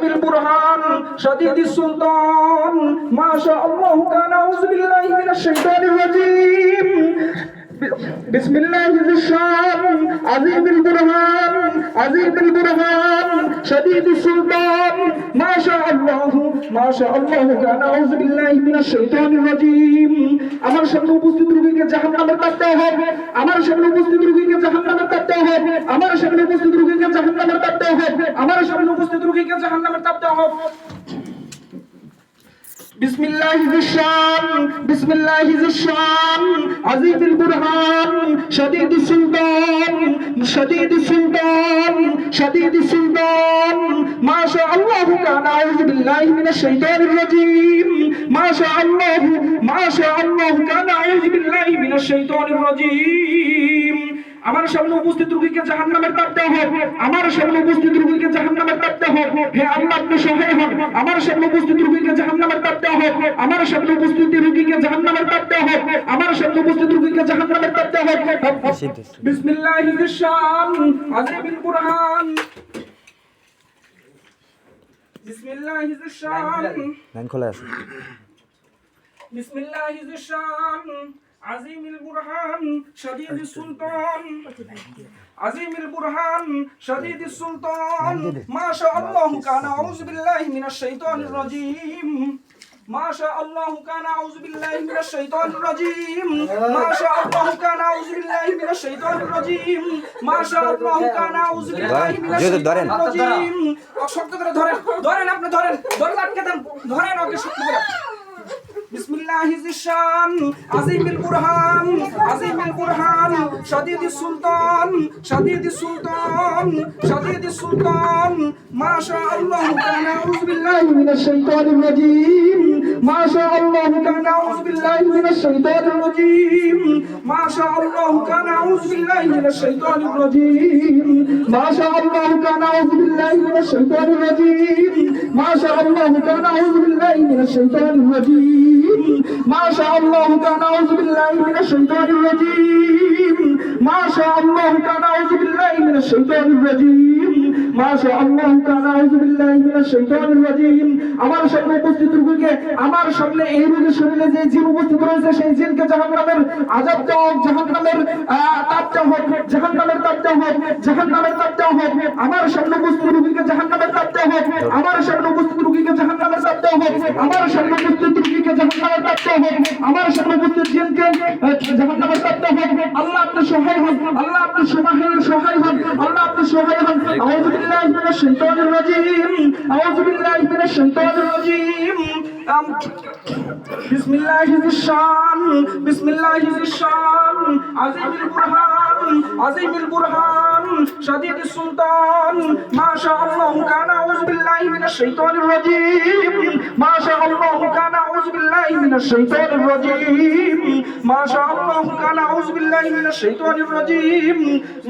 عظيم البرهان شديد السلطان ما شاء الله كان أعوذ بالله من الشيطان الرجيم بسم الله ذي الشان عظيم البرهان شديد السلطان ما شاء الله كان أعوذ بالله من الشيطان الرجيم আমার সামনে উপস্থিত রোগীকে জাহান্নামে কাটতে হবে আমার সামনে উপস্থিত রোগীকে জাহান্নামে কাটতে হবে আমার সামনে উপস্থিত রোগীকে জাহান্নামে কাটতে হবে আমার সামনে উপস্থিত রোগীকে জাহান্নামে কাটতে হবে بسم الله ذي الشان عظيم البرهان شديد السلطان ما شاء الله كان أعوذ بالله من الشيطان الرجيم ما شاء الله كان أعوذ بالله من الشيطان الرجيم আমার সামনে উপস্থিত রোগীকে জাহান্নামের তাপ দেওয়া হবে আমার সামনে উপস্থিত রোগীকে জাহান্নামের তাপ দেওয়া হবে হে আল্লাহ আপনি সহায় হন আমার সামনে উপস্থিত রোগীকে জাহান্নামের তাপ দেওয়া হবে আমার সামনে উপস্থিত রোগীকে জাহান্নামের তাপ দেওয়া হবে আমার সামনে উপস্থিত রোগীকে জাহান্নামের তাপ দেওয়া হবে বিসমিল্লাহির শান আযীমুল বুরহান বিসমিল্লাহির শান লাইন খোলা আছে বিসমিল্লাহির শান عظيم البرهان شديد السلطان ما شاء الله كان أعوذ بالله من الشيطان الرجيم ما شاء الله كان أعوذ بالله من الشيطان الرجيم ما شاء الله كان أعوذ بالله من الشيطان الرجيم ما شاء الله كان أعوذ بالله من الشيطان الرجيم শক্ত করে ধরেন আপনি ধরেন আটকে দেন ধরেন ওকে শক্ত করে بسم الله ذي الشان عظيم البرهان شديد السلطان ما شاء الله كان أعوذ بالله من الشيطان الرجيم ما شاء الله كان أعوذ بالله من الشيطان الرجيم ما شاء الله كان أعوذ بالله من الشيطان الرجيم ما شاء الله كان أعوذ بالله من الشيطان الرجيم ما شاء الله كان أعوذ بالله من الشيطان الرجيم ما شاء الله كان أعوذ بالله من الشيطان الرجيم ما شاء الله كان أعوذ بالله من الشيطان الرجيم ما شاء الله كان أعوذ بالله من الشيطان الرجيم আমার সামনে উপস্থিত রোগীকে আমার সামনে এই রোগীর শরীরে যে জিন উপস্থিত রয়েছে সেই জিনকে জাহান্নামের আযাব দেওয়া হোক জাহান্নামের তাপ দেওয়া হোক জাহান্নামের তাপ দেওয়া হোক আমার সামনে উপস্থিত রোগীকে জাহান্নামের তাপ দেওয়া হোক আমার সামনে উপস্থিত রোগীকে জাহান্নামের তাপ দেওয়া হোক আমার সামনে উপস্থিত রোগীকে জাহান্নামের তাপ দেওয়া হোক আমার সামনে উপস্থিত জিনকে জাহান্নামের তাপ দেওয়া হোক আল্লাহ আপনি সহায় হন আল্লাহ আপনি সহায় হন আউযু বিল্লাহি মিনাশ শাইতানির রাজীম আউযু বিল্লাহি মিনাশ শাইতানির রাজীম বিসমিল্লাহি যিশ শান আযীমুল বুরহান শাদীদুস সুলতান মা শাআল্লাহু কানা আউযু বিল্লাহি মিনাশ শাইতানির রাজীম মা শাআল্লাহু কানা আউযু বিল্লাহি মিনাশ শাইতানির রাজীম মা শাআল্লাহু কানা আউযু বিল্লাহি মিনাশ শাইতানির রাজীম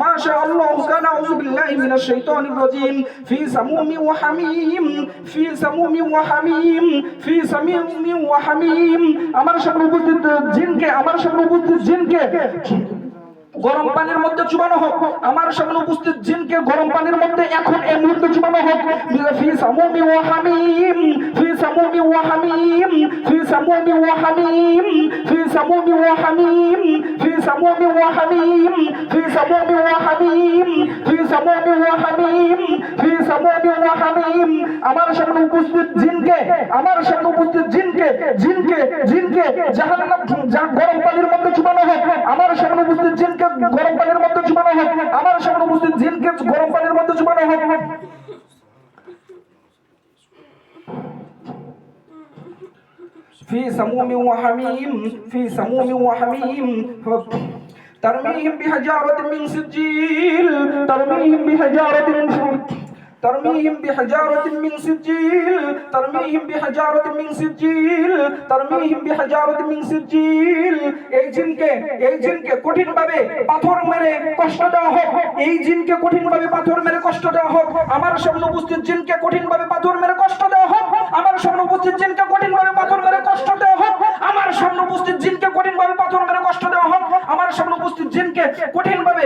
মা শাআল্লাহু কানা আউযু বিল্লাহি মিনাশ শাইতানির রাজীম ফি সামুমিন ওয়া হামীম আমার সামনে উপস্থিত জিনকে গরম পানির মধ্যে চুবানো হোক আমার সামনে উপস্থিত জিনকে গরম পানির মধ্যে এখন এই মুহূর্তে চুবানো হোক ফি সামুমিন ওয়া হামীম আমার সামনে উপস্থিত জিনকে জাহান্নাম গরম পানির মধ্যে চুবানো হোক আমার সামনে উপস্থিত জিনকে গরম পানির মধ্যে চুবানো হোক আমার সামনে উপস্থিত জিনকে গরম পানির মধ্যে চুবানো হোক في سموم وحميم ترميهم بحجارة من سجيل ترميهم بحجارة من سجيل এই জিনকে কঠিন ভাবে পাথর মেরে কষ্ট দেওয়া হোক এই জিনকে কঠিন ভাবে পাথর মেরে কষ্ট দেওয়া হোক আমার সামনে উপস্থিত জিনকে কঠিন ভাবে পাথর মেরে কষ্ট দেওয়া হোক আমার সামনে উপস্থিত জিনকে কঠিন ভাবে পাথর মেরে কষ্ট দেওয়া হোক আমার সামনে উপস্থিত জিনকে কঠিন ভাবে পাথর মেরে কষ্ট দেওয়া হোক আমার সামনে উপস্থিত জিনকে কঠিন ভাবে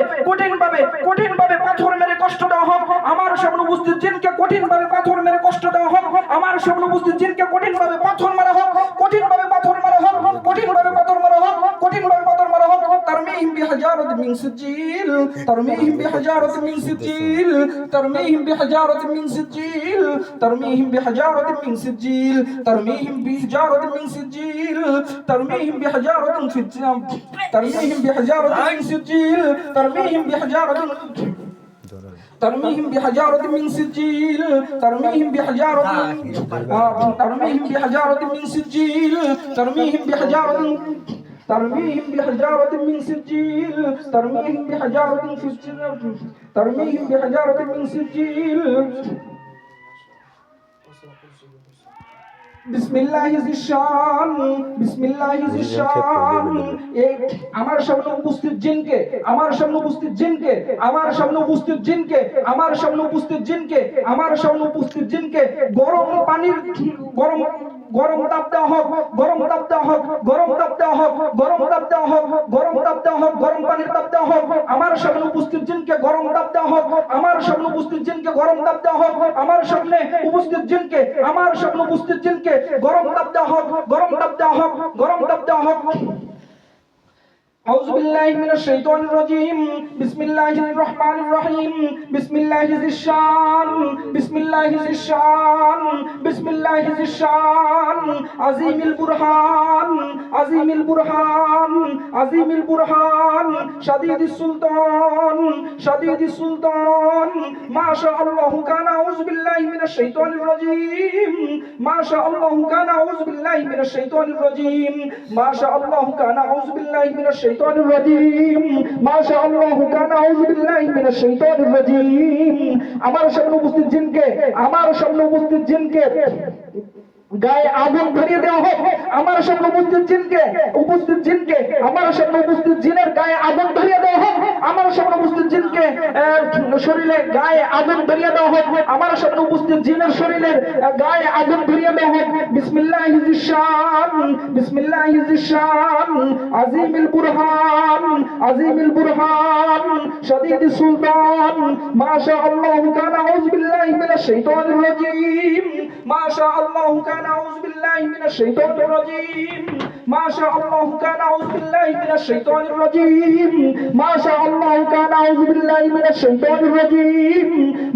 পাথর মেরে কষ্ট দেওয়া হোক, আমার সামনে উপস্থিত জিনকে কঠিনভাবে পাথর মেরে কষ্ট দেওয়া হোক, আমার সামনে উপস্থিত জিনকে কঠিনভাবে পাথর মারা হোক, কঠিনভাবে পাথর মারা হোক, কঠিনভাবে পাথর মারা হোক, কঠিনভাবে পাথর মারা হোক। তারমিহিম বিহাজারাতিন মিন সিজিল, তারমিহিম বিহাজারাতিন মিন সিজিল, তারমিহিম বিহাজারাতিন মিন সিজিল, তারমিহিম বিহাজারাতিন মিন সিজিল, তারমিহিম বিহাজারাতিন মিন সিজিল, তারমিহিম বিহাজারাতিন সিজিল, তারমিহিম বিহাজারাতিন মিন সিজিল, তারমিহিম বিহাজারাতিন ترميهم بحجارة من سجيل، ترميهم بحجارة ترميهم بحجارة من سجيل، ترميهم بحجارة ترميهم بحجارة من سجيل، ترميهم بحجارة من سجيل، ترميهم بحجارة من سجيل. বিসমিল্লাহি জিশান, বিসমিল্লাহি জিশান। আমার সামনে উপস্থিত জিনকে, আমার সামনে উপস্থিত জিনকে, আমার সামনে উপস্থিত জিনকে, আমার সামনে উপস্থিত জিনকে, আমার সামনে উপস্থিত জিনকে গরম পানির গরম গরম তাপ দেওয়া হোক, গরম তাপ দেওয়া হোক, গরম তাপ দেওয়া হোক, গরম তাপ দেওয়া হোক, গরম তাপ দেওয়া হোক, গরম পানির তাপ দেওয়া হোক। আমার সামনে উপস্থিত জিনকে গরম তাপ দেওয়া হোক, আমার সামনে উপস্থিত জিনকে গরম তাপ দেওয়া হোক, আমার সামনে উপস্থিত জিনকে, আমার সামনে উপস্থিত জিনকে গরম তাপ দেওয়া হোক, গরম তাপ দেওয়া হোক, গরম তাপ দেওয়া হোক। أعوذ بالله من الشيطان الرجيم. بسم الله الرحمن الرحيم. بسم الله ذي الشان، بسم الله ذي الشان، بسم الله ذي الشان. عظيم البرهان، عظيم البرهان، عظيم البرهان. شديد السلطان، شديد السلطان. ما شاء الله كان. أعوذ بالله من الشيطان الرجيم. ما شاء الله كان. أعوذ بالله من الشيطان الرجيم. ما شاء الله كان. أعوذ بالله من الشيطان الرجيم. ما شاء الله كان. أعوذ بالله من الشيطان الرجيم. আমার সামনে উপস্থিত জিনকে, আমার সামনে উপস্থিত জিনকে গায়ে আগুন ধরিয়ে দেওয়া হোক, আমার সামনে উপস্থিত জিনকে, উপস্থিত জিনকে, আমার সামনে উপস্থিত জিনের গায়ে আগুন ধরিয়ে দেওয়া হোক, আমার সামনে উপস্থিত জিনকে শরীরে গায়ে আগুন ধরিয়ে দেওয়া হোক, আমার সামনে উপস্থিত জিনের শরীরের গায়ে আগুন ধরিয়ে দেওয়া হোক। বিসমিল্লাহি জিশান, বিসমিল্লাহি জিশান। আজিমিল বুরহান, আজিমিল বুরহান। শাদীদিস সুলতান। মাশাআল্লাহু কানা। আউযু বিল্লাহি মিনাশ শাইতানির রাজীম। মাশাআল্লাহু কানা। أعوذ بالله من الشيطان الرجيم. ما شاء الله كان. أعوذ بالله من الشيطان الرجيم. ما شاء الله كان. أعوذ بالله من الشيطان الرجيم.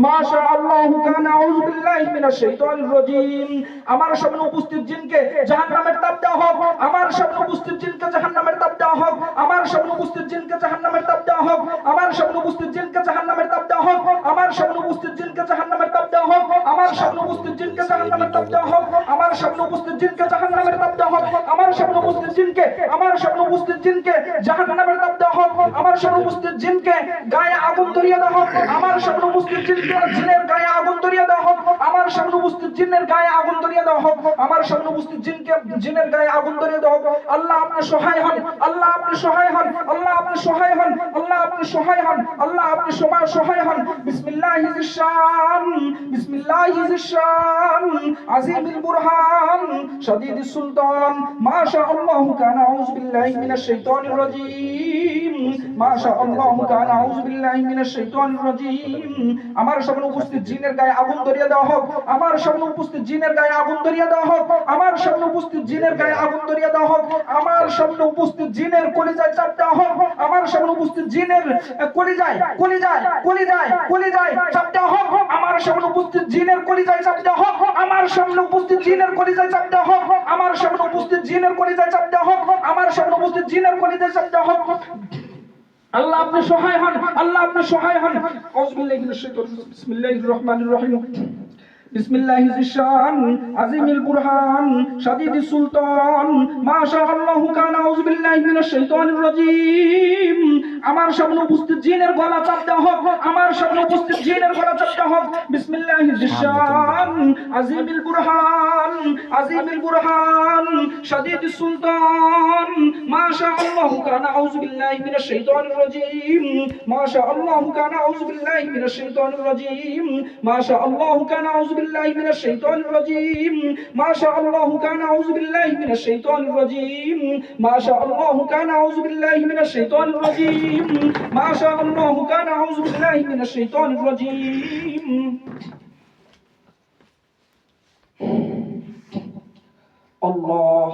ما شاء الله كان. أعوذ بالله من الشيطان الرجيم. আমার সামনে উপস্থিত জিনকে জাহান্নামের তাপ দেওয়া হোক, আমার সামনে উপস্থিত জিনকে জাহান্নামের তাপ দেওয়া হোক, আমার সামনে উপস্থিত জিনকে জাহান্নামের তাপ দেওয়া হোক, আমার সামনে উপস্থিত জিনকে জাহান্নামের তাপ দেওয়া হোক, আমার সামনে উপস্থিত জিনকে জাহান্নামের তাপ দেওয়া হোক, আমার সামনে উপস্থিত জিনকে জাহান্নামের তাপ দেওয়া হোক, আমার সামনে উপস্থিত জিনকে জাহান্নামের তাপ দেওয়া হোক, আমার সামনে উপস্থিত জিনকে, আমার সামনে উপস্থিত জিনকে জাহান্নামের তাপ দেওয়া হোক, আমার সামনে উপস্থিত জিনকে গায়ে আগুন ধরিয়ে দেওয়া হোক, আমার সামনে উপস্থিত জিনকে জিনের গায়ে আগুন ধরিয়ে দেওয়া হোক, আমার সামনে উপস্থিত জিনের গায়ে আগুন ধরিয়ে দেওয়া হোক, আমার সামনে উপস্থিত জিনকে জিনের গায়ে আগুন ধরিয়ে দেওয়া হোক। আল্লাহ আপনি সহায় হন, আল্লাহ আপনি সহায় হন, আল্লাহ আপনি সহায় হন, আল্লাহ আপনি সহায় হন, আল্লাহ আপনি সহায় হন। বিসমিল্লাহি জিশান, বিসমিল্লাহি জিশান। আজিমিল বুরহান। শাদীদিস সুলতান। মা শাআল্লাহু কানা। আউযু বিল্লাহি মিনাশ শাইতানির রাজীম। মা শাআল্লাহু কানা। আউযু বিল্লাহি মিনাশ শাইতানির রাজীম। আমার সামনে উপস্থিত জিনের গায়ে আগুন ধরিয়ে দেওয়া হোক, আমার সামনে উপস্থিত জিনের গায়ে আগুন ধরিয়ে দেওয়া হোক, আমার সামনে উপস্থিত জিনের গায়ে আগুন ধরিয়ে দেওয়া হোক, আমার সামনে উপস্থিত জিনের কলিজায় চাপ দেওয়া হোক, আমার সামনে উপস্থিত জিনের কলিজায় কলিজায় কলিজায় কলিজায় চাপ দেওয়া হোক, আমার সামনে উপস্থিত জিনের কলিজায় চাপ দেওয়া হোক, আমার সামনে উপস্থিত জিনের কলিজায় চাপ দেওয়া হোক, আমার সামনে উপস্থিত জিনের কলিজায় চাপ দেওয়া হোক, আমার সামনে উপস্থিত জিনের কলিজায় চাপ দেওয়া হোক। আল্লাহ আপনি সহায় হন, আল্লাহ আপনি সহায় হন। আউযু বিল্লাহি মিনাশ শাইতানির রাজীম। বিসমিল্লাহির রহমানির রহিম। বিসমিল্লাহি জিশান। আজিমিল বুরহান। শাদীদিস সুলতান। মা শাআল্লাহু কানা। আউযু বিল্লাহি মিনাশ শাইতানির রাজীম। আমার সামনে উপস্থিত জিনের গলা চাপ দেওয়া হোক, আমার সামনে উপস্থিত জিনের গলা চাপ দেওয়া হোক। বিসমিল্লাহি জিশান, عظيم البرهان عظيم البرهان شديد السلطان ما شاء الله كان أعوذ بالله من الشيطان الرجيم ما شاء الله كان أعوذ بالله من الشيطان الرجيم ما شاء الله كان أعوذ بالله من الشيطان الرجيم ما شاء الله كان أعوذ بالله من الشيطان الرجيم ما شاء الله كان أعوذ بالله من الشيطان الرجيم ما شاء الله كان أعوذ بالله من الشيطان الرجيم الله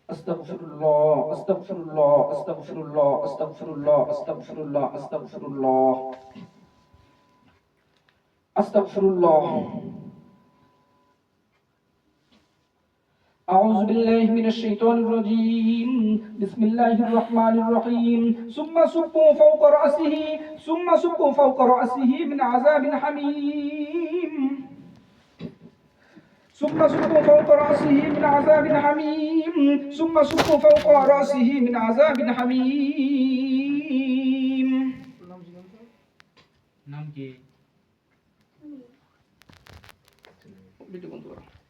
أستغفر الله أستغفر الله أستغفر الله أستغفر الله أستغفر الله أستغفر الله أستغفر الله أعوذ بالله من الشيطان الرجيم بسم الله الرحمن الرحيم ثم صبوا فوق رأسه ثم صبوا فوق رأسه من عذاب حميم ثم صبوا فوق رأسه من عذاب حميم ثم صبوا فوق رأسه من عذاب حميم নাম কি? ভিডিও বন্ধ করো।